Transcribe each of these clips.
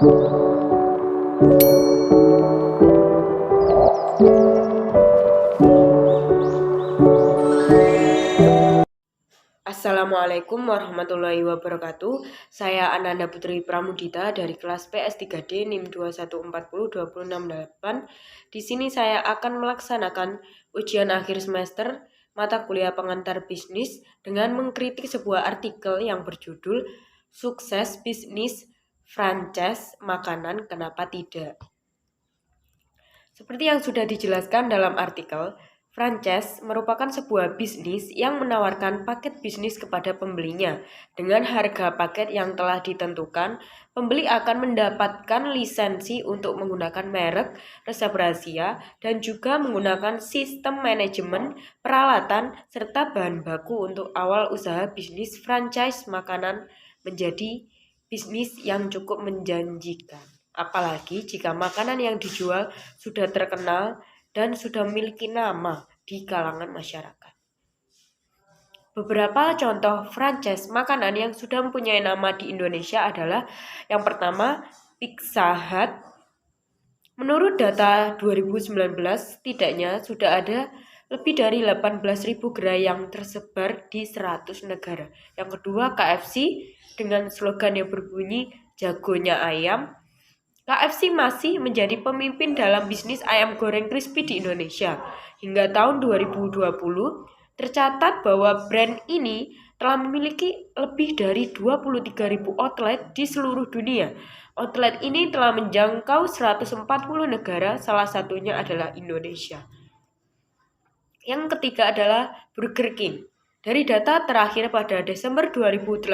Assalamualaikum warahmatullahi wabarakatuh. Saya Ananda Putri Pramudita dari kelas PS3D NIM 2140268. Di sini saya akan melaksanakan ujian akhir semester mata kuliah pengantar bisnis dengan mengkritik sebuah artikel yang berjudul Sukses Bisnis Franchise Makanan Kenapa Tidak. Seperti yang sudah dijelaskan dalam artikel, franchise merupakan sebuah bisnis yang menawarkan paket bisnis kepada pembelinya. Dengan harga paket yang telah ditentukan, pembeli akan mendapatkan lisensi untuk menggunakan merek, resep rahasia, dan juga menggunakan sistem manajemen, peralatan, serta bahan baku untuk awal usaha bisnis franchise makanan menjadi bisnis yang cukup menjanjikan. Apalagi jika makanan yang dijual sudah terkenal dan sudah memiliki nama di kalangan masyarakat. Beberapa contoh franchise makanan yang sudah mempunyai nama di Indonesia adalah yang pertama, Pizza Hut. Menurut data 2019, setidaknya sudah ada lebih dari 18.000 gerai yang tersebar di 100 negara. Yang kedua, KFC dengan slogan yang berbunyi jagonya ayam. KFC masih menjadi pemimpin dalam bisnis ayam goreng crispy di Indonesia. Hingga tahun 2020, tercatat bahwa brand ini telah memiliki lebih dari 23.000 outlet di seluruh dunia. Outlet ini telah menjangkau 140 negara, salah satunya adalah Indonesia. Yang ketiga adalah Burger King. Dari data terakhir pada Desember 2018,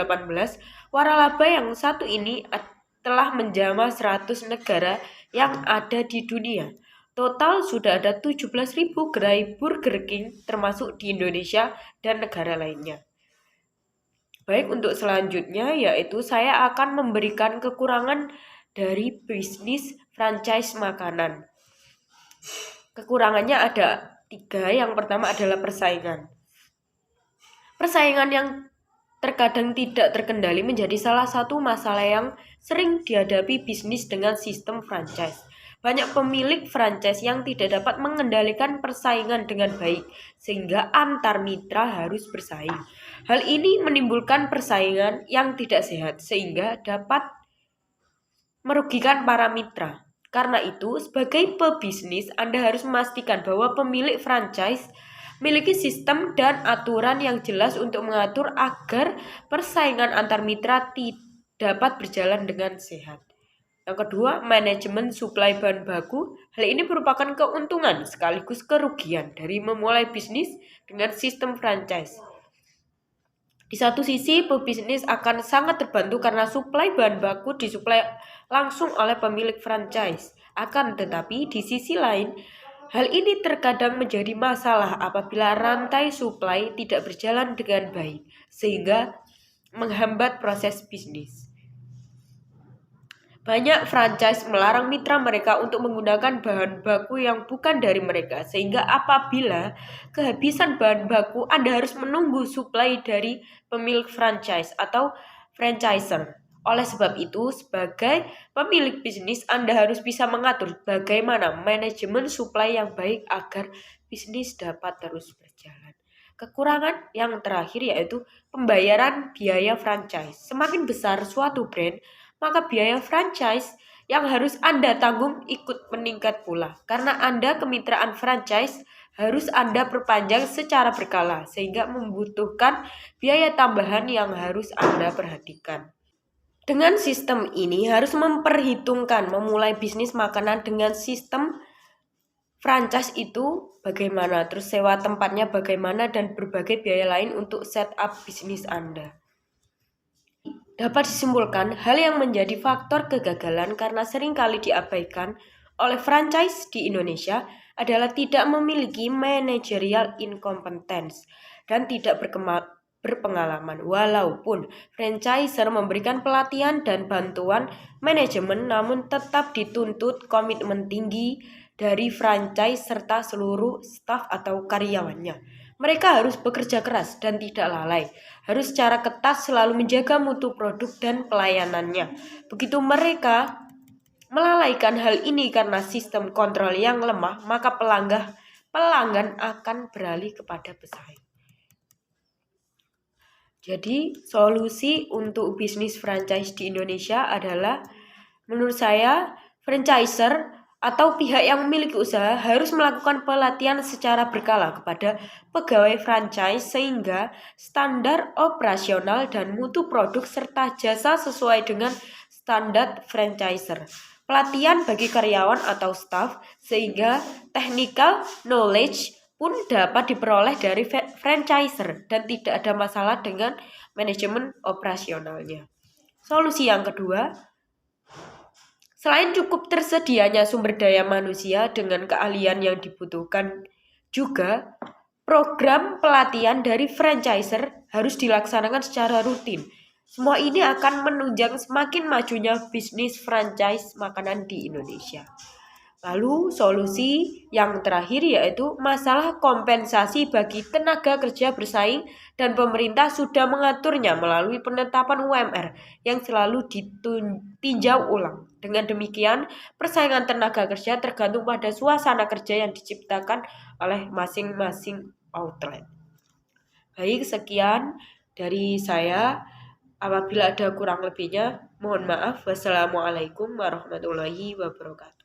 waralaba yang satu ini telah menjamah 100 negara yang ada di dunia. Total sudah ada 17.000 gerai Burger King termasuk di Indonesia dan negara lainnya. Baik, untuk selanjutnya yaitu saya akan memberikan kekurangan dari bisnis franchise makanan. Kekurangannya ada 3. Yang pertama adalah persaingan. Persaingan yang terkadang tidak terkendali menjadi salah satu masalah yang sering dihadapi bisnis dengan sistem franchise. Banyak pemilik franchise yang tidak dapat mengendalikan persaingan dengan baik, sehingga antar mitra harus bersaing. Hal ini menimbulkan persaingan yang tidak sehat, sehingga dapat merugikan para mitra. Karena itu, sebagai pebisnis, Anda harus memastikan bahwa pemilik franchise memiliki sistem dan aturan yang jelas untuk mengatur agar persaingan antar mitra dapat berjalan dengan sehat. Yang kedua, manajemen suplai bahan baku. Hal ini merupakan keuntungan sekaligus kerugian dari memulai bisnis dengan sistem franchise. Di satu sisi, pebisnis akan sangat terbantu karena suplai bahan baku disuplai langsung oleh pemilik franchise. Akan tetapi, di sisi lain, hal ini terkadang menjadi masalah apabila rantai suplai tidak berjalan dengan baik, sehingga menghambat proses bisnis. Banyak franchise melarang mitra mereka untuk menggunakan bahan baku yang bukan dari mereka, sehingga apabila kehabisan bahan baku, Anda harus menunggu suplai dari pemilik franchise atau franchisor. Oleh sebab itu, sebagai pemilik bisnis, Anda harus bisa mengatur bagaimana manajemen suplai yang baik agar bisnis dapat terus berjalan. Kekurangan yang terakhir yaitu pembayaran biaya franchise. Semakin besar suatu brand, maka biaya franchise yang harus Anda tanggung ikut meningkat pula. Karena Anda kemitraan franchise harus Anda perpanjang secara berkala, sehingga membutuhkan biaya tambahan yang harus Anda perhatikan. Dengan sistem ini harus memperhitungkan memulai bisnis makanan dengan sistem franchise itu bagaimana, terus sewa tempatnya bagaimana, dan berbagai biaya lain untuk setup bisnis Anda. Dapat disimpulkan, hal yang menjadi faktor kegagalan karena seringkali diabaikan oleh franchise di Indonesia adalah tidak memiliki managerial incompetence dan tidak berpengalaman. Walaupun franchisor memberikan pelatihan dan bantuan manajemen, namun tetap dituntut komitmen tinggi dari franchise serta seluruh staf atau karyawannya. Mereka harus bekerja keras dan tidak lalai, harus secara ketat selalu menjaga mutu produk dan pelayanannya. Begitu mereka melalaikan hal ini karena sistem kontrol yang lemah, maka pelanggan akan beralih kepada pesaing. Jadi, solusi untuk bisnis franchise di Indonesia adalah, menurut saya, franchiser atau pihak yang memiliki usaha harus melakukan pelatihan secara berkala kepada pegawai franchise sehingga standar operasional dan mutu produk serta jasa sesuai dengan standar franchiser. Pelatihan bagi karyawan atau staff sehingga technical knowledge pun dapat diperoleh dari franchiser dan tidak ada masalah dengan manajemen operasionalnya. Solusi yang kedua, selain cukup tersedianya sumber daya manusia dengan keahlian yang dibutuhkan, juga program pelatihan dari franchiser harus dilaksanakan secara rutin. Semua ini akan menunjang semakin majunya bisnis franchise makanan di Indonesia. Lalu solusi yang terakhir yaitu masalah kompensasi bagi tenaga kerja bersaing dan pemerintah sudah mengaturnya melalui penetapan UMR yang selalu ditinjau ulang. Dengan demikian, persaingan tenaga kerja tergantung pada suasana kerja yang diciptakan oleh masing-masing outlet. Baik, sekian dari saya. Apabila ada kurang lebihnya, mohon maaf. Wassalamualaikum warahmatullahi wabarakatuh.